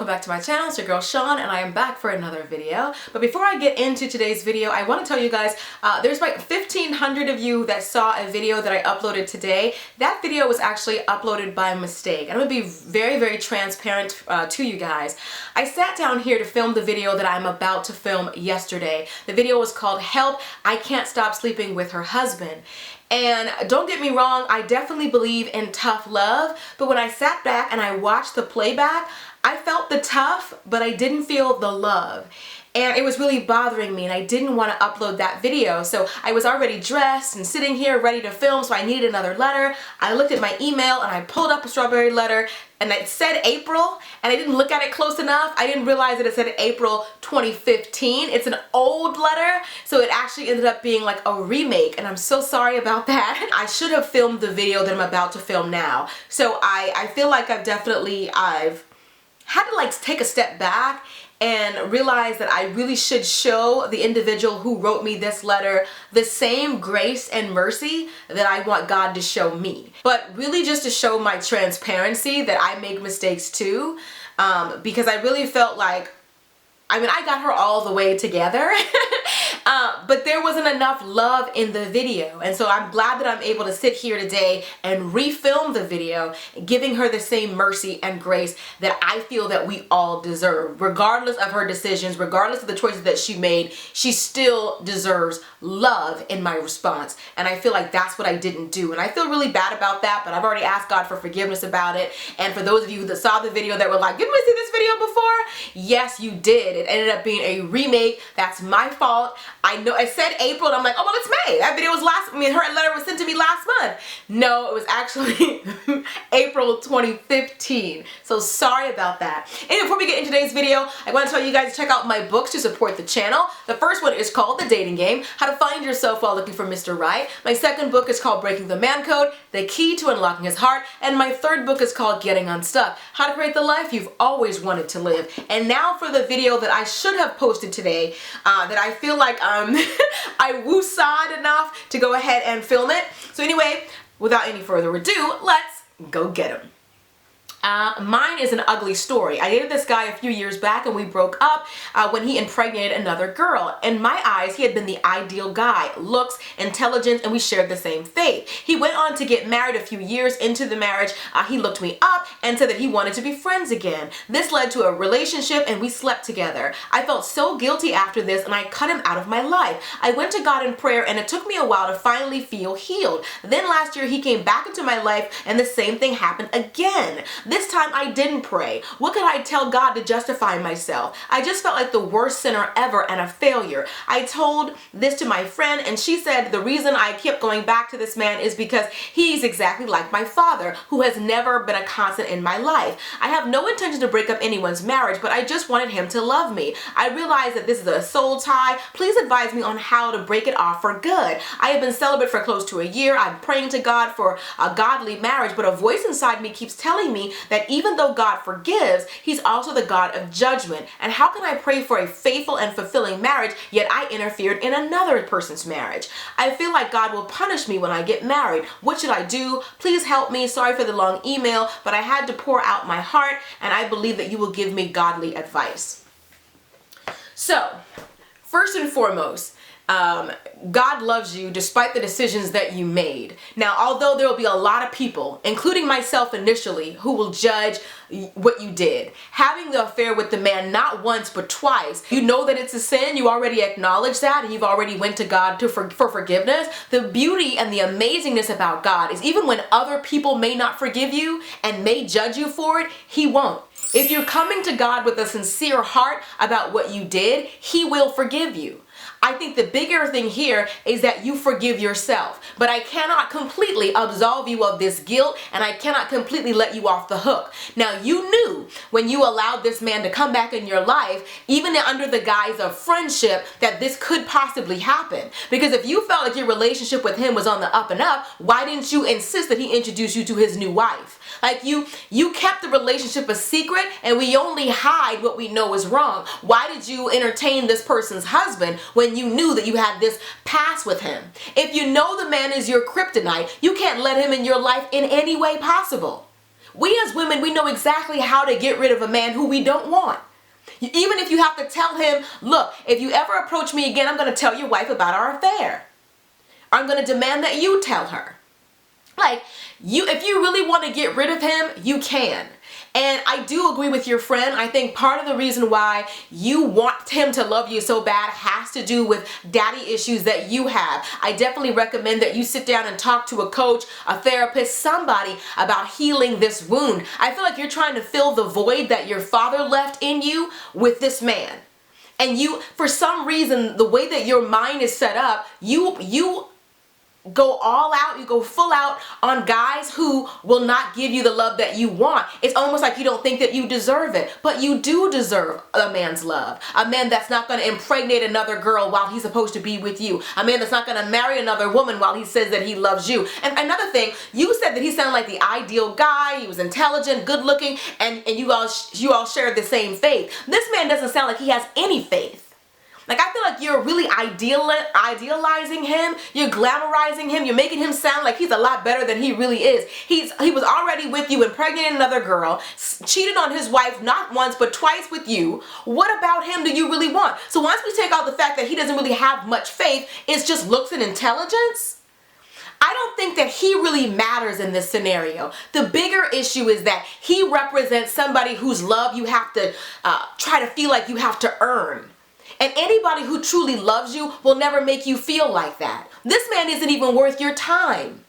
welcome back to my channel. It's your girl Sean and I am back for another video. But before I get into today's video, I want to tell you guys there's like 1,500 of you that saw a video that I uploaded today. That video was actually uploaded by mistake. I'm going to be very transparent to you guys. I sat down here to film the video that I'm about to film yesterday. The video was called Help, I Can't Stop Sleeping with Her Husband. And don't get me wrong, I definitely believe in tough love, but when I sat back and I watched the playback, I felt the tough, but I didn't feel the love. And it was really bothering me and I didn't want to upload that video. So I was already dressed and sitting here ready to film, so I needed another letter. I looked at my email and I pulled up a strawberry letter and it said April and I didn't look at it close enough. I didn't realize that it said April 2015. It's an old letter, so it actually ended up being like a remake and I'm so sorry about that. I should have filmed the video that I'm about to film now. So I feel like I've had to like take a step back and realize that I really should show the individual who wrote me this letter the same grace and mercy that I want God to show me. But really just to show my transparency that I make mistakes too, because I really felt like, I mean, I got her all the way together, but there wasn't enough love in the video. And so I'm glad that I'm able to sit here today and refilm the video, giving her the same mercy and grace that I feel that we all deserve. Regardless of her decisions, regardless of the choices that she made, she still deserves love in my response. And I feel like that's what I didn't do. And I feel really bad about that, but I've already asked God for forgiveness about it. And for those of you that saw the video that were like, didn't we see this video before? Yes, you did. It ended up being a remake. That's my fault. I know I said April and I'm like, oh, well, it's May. That video was her letter was sent to me last month. No, it was actually April 2015. So sorry about that. And before we get into today's video, I want to tell you guys to check out my books to support the channel. The first one is called The Dating Game, How to Find Yourself While Looking for Mr. Right. My second book is called Breaking the Man Code, The Key to Unlocking His Heart. And my third book is called Getting Unstuck, How to Create the Life You've Always Wanted to Live. And now for the video that I should have posted today, that I feel like I woo-sawed enough to go ahead and film it. So anyway, without any further ado, let's go get him. Mine is an ugly story. I dated this guy a few years back and we broke up when he impregnated another girl. In my eyes, he had been the ideal guy, looks, intelligence, and we shared the same faith. He went on to get married a few years into the marriage. He looked me up and said that he wanted to be friends again. This led to a relationship and we slept together. I felt so guilty after this and I cut him out of my life. I went to God in prayer and it took me a while to finally feel healed. Then last year he came back into my life and the same thing happened again. This time I didn't pray. What could I tell God to justify myself? I just felt like the worst sinner ever and a failure. I told this to my friend and she said the reason I kept going back to this man is because he's exactly like my father, who has never been a constant in my life. I have no intention to break up anyone's marriage, but I just wanted him to love me. I realized that this is a soul tie. Please advise me on how to break it off for good. I have been celibate for close to a year. I'm praying to God for a godly marriage, but a voice inside me keeps telling me that even though God forgives, he's also the God of judgment. And how can I pray for a faithful and fulfilling marriage, yet I interfered in another person's marriage? I feel like God will punish me when I get married. What should I do? Please help me. Sorry for the long email, but I had to pour out my heart, and I believe that you will give me godly advice. So, first and foremost, God loves you despite the decisions that you made. Now, although there will be a lot of people, including myself initially, who will judge what you did. Having the affair with the man not once but twice, you know that it's a sin, you already acknowledge that, and you've already went to God for forgiveness. The beauty and the amazingness about God is even when other people may not forgive you and may judge you for it, he won't. If you're coming to God with a sincere heart about what you did, he will forgive you. I think the bigger thing here is that you forgive yourself. But I cannot completely absolve you of this guilt, and I cannot completely let you off the hook. Now, you knew when you allowed this man to come back in your life, even under the guise of friendship, that this could possibly happen. Because if you felt like your relationship with him was on the up and up, why didn't you insist that he introduce you to his new wife? Like you kept the relationship a secret, and we only hide what we know is wrong. Why did you entertain this person's husband when you knew that you had this past with him? If you know the man is your kryptonite, you can't let him in your life in any way possible. We as women, we know exactly how to get rid of a man who we don't want. Even if you have to tell him, look, if you ever approach me again, I'm going to tell your wife about our affair. I'm going to demand that you tell her. Like, if you really want to get rid of him, you can. And I do agree with your friend. I think part of the reason why you want him to love you so bad has to do with daddy issues that you have. I definitely recommend that you sit down and talk to a coach, a therapist, somebody about healing this wound. I feel like you're trying to fill the void that your father left in you with this man. And you, for some reason, the way that your mind is set up, you go all out, you go full out on guys who will not give you the love that you want. It's almost like you don't think that you deserve it, but you do deserve a man's love. A man that's not going to impregnate another girl while he's supposed to be with you. A man that's not going to marry another woman while he says that he loves you. And another thing, you said that he sounded like the ideal guy, he was intelligent, good looking, and you all shared the same faith. This man doesn't sound like he has any faith. Like, I feel like you're really idealizing him, you're glamorizing him, you're making him sound like he's a lot better than he really is. He was already with you, impregnated another girl, cheated on his wife not once but twice with you. What about him do you really want? So once we take out the fact that he doesn't really have much faith, it's just looks and intelligence, I don't think that he really matters in this scenario. The bigger issue is that he represents somebody whose love you have to try to feel like you have to earn. And anybody who truly loves you will never make you feel like that. This man isn't even worth your time.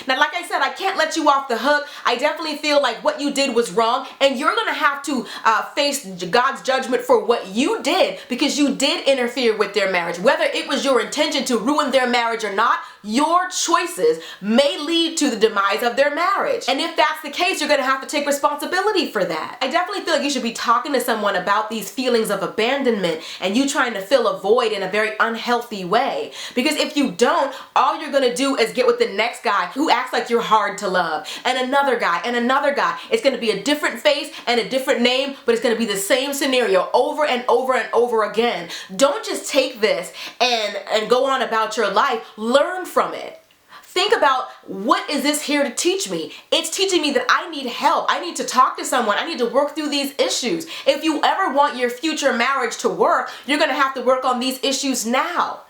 Now, like I said, I can't let you off the hook. I definitely feel like what you did was wrong, and you're going to have to face God's judgment for what you did, because you did interfere with their marriage. Whether it was your intention to ruin their marriage or not, your choices may lead to the demise of their marriage. And if that's the case, you're going to have to take responsibility for that. I definitely feel like you should be talking to someone about these feelings of abandonment and you trying to fill a void in a very unhealthy way. Because if you don't, all you're going to do is get with the next guy who acts like you're hard to love, and another guy and another guy. It's going to be a different face and a different name, but it's going to be the same scenario over and over and over again. Don't just take this and go on about your life. Learn from it. Think about, what is this here to teach me? It's teaching me that I need help. I need to talk to someone. I need to work through these issues. If you ever want your future marriage to work, you're going to have to work on these issues now.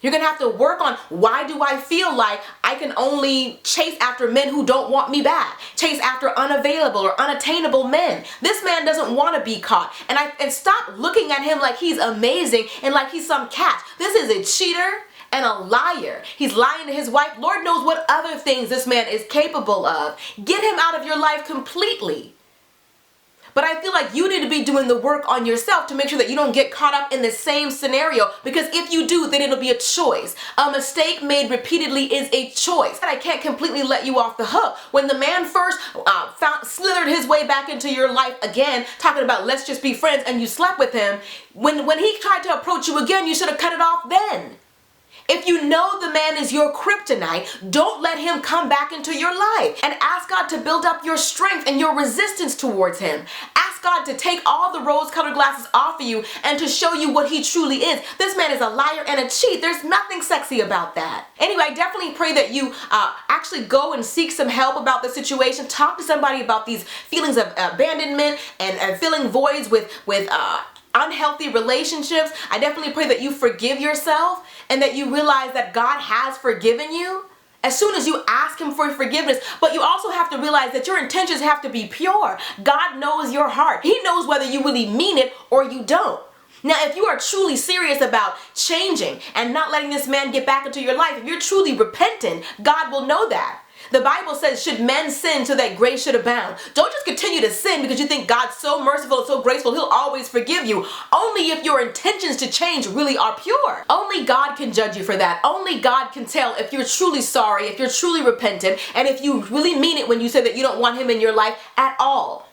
You're going to have to work on, why do I feel like I can only chase after men who don't want me back? Chase after unavailable or unattainable men. This man doesn't want to be caught. And stop looking at him like he's amazing and like he's some catch. This is a cheater and a liar. He's lying to his wife. Lord knows what other things this man is capable of. Get him out of your life completely. But I feel like you need to be doing the work on yourself to make sure that you don't get caught up in the same scenario, because if you do, then it'll be a choice. A mistake made repeatedly is a choice. And I can't completely let you off the hook. When the man first slithered his way back into your life again, talking about let's just be friends, and you slept with him, when he tried to approach you again, you should have cut it off then. If you know the man is your kryptonite, don't let him come back into your life. And ask God to build up your strength and your resistance towards him. Ask God to take all the rose-colored glasses off of you and to show you what he truly is. This man is a liar and a cheat. There's nothing sexy about that. Anyway, I definitely pray that you actually go and seek some help about the situation. Talk to somebody about these feelings of abandonment and filling voids with unhealthy relationships. I definitely pray that you forgive yourself and that you realize that God has forgiven you as soon as you ask him for forgiveness. But you also have to realize that your intentions have to be pure. God knows your heart. He knows whether you really mean it or you don't. Now, if you are truly serious about changing and not letting this man get back into your life, if you're truly repentant, God will know that. The Bible says, should men sin so that grace should abound? Don't just continue to sin because you think God's so merciful and so graceful, he'll always forgive you. Only if your intentions to change really are pure. Only God can judge you for that. Only God can tell if you're truly sorry, if you're truly repentant, and if you really mean it when you say that you don't want him in your life at all.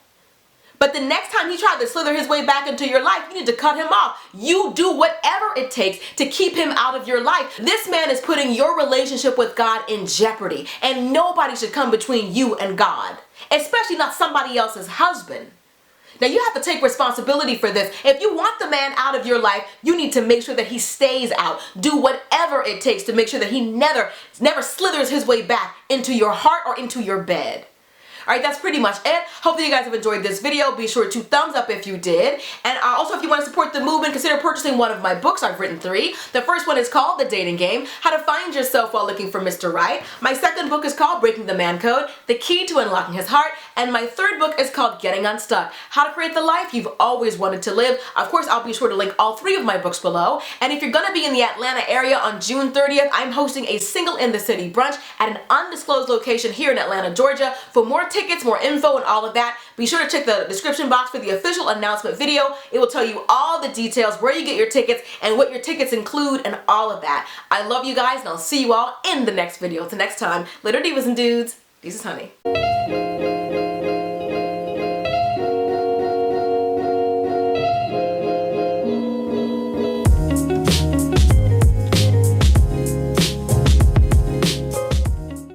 But the next time he tried to slither his way back into your life, you need to cut him off. You do whatever it takes to keep him out of your life. This man is putting your relationship with God in jeopardy, and nobody should come between you and God, especially not somebody else's husband. Now, you have to take responsibility for this. If you want the man out of your life, you need to make sure that he stays out. Do whatever it takes to make sure that he never slithers his way back into your heart or into your bed. Alright, that's pretty much it. Hopefully you guys have enjoyed this video. Be sure to thumbs up if you did. And also, if you want to support the movement, consider purchasing one of my books. I've written 3. The first one is called The Dating Game: How to Find Yourself While Looking for Mr. Right. My second book is called Breaking the Man Code: The Key to Unlocking His Heart. And my third book is called Getting Unstuck: How to Create the Life You've Always Wanted to Live. Of course, I'll be sure to link all 3 of my books below. And if you're going to be in the Atlanta area on June 30th, I'm hosting a Single in the City brunch at an undisclosed location here in Atlanta, Georgia. For more tickets, more info, and all of that, be sure to check the description box for the official announcement video. It will tell you all the details, where you get your tickets, and what your tickets include, and all of that. I love you guys, and I'll see you all in the next video. Till next time, later divas and dudes. This is Honey.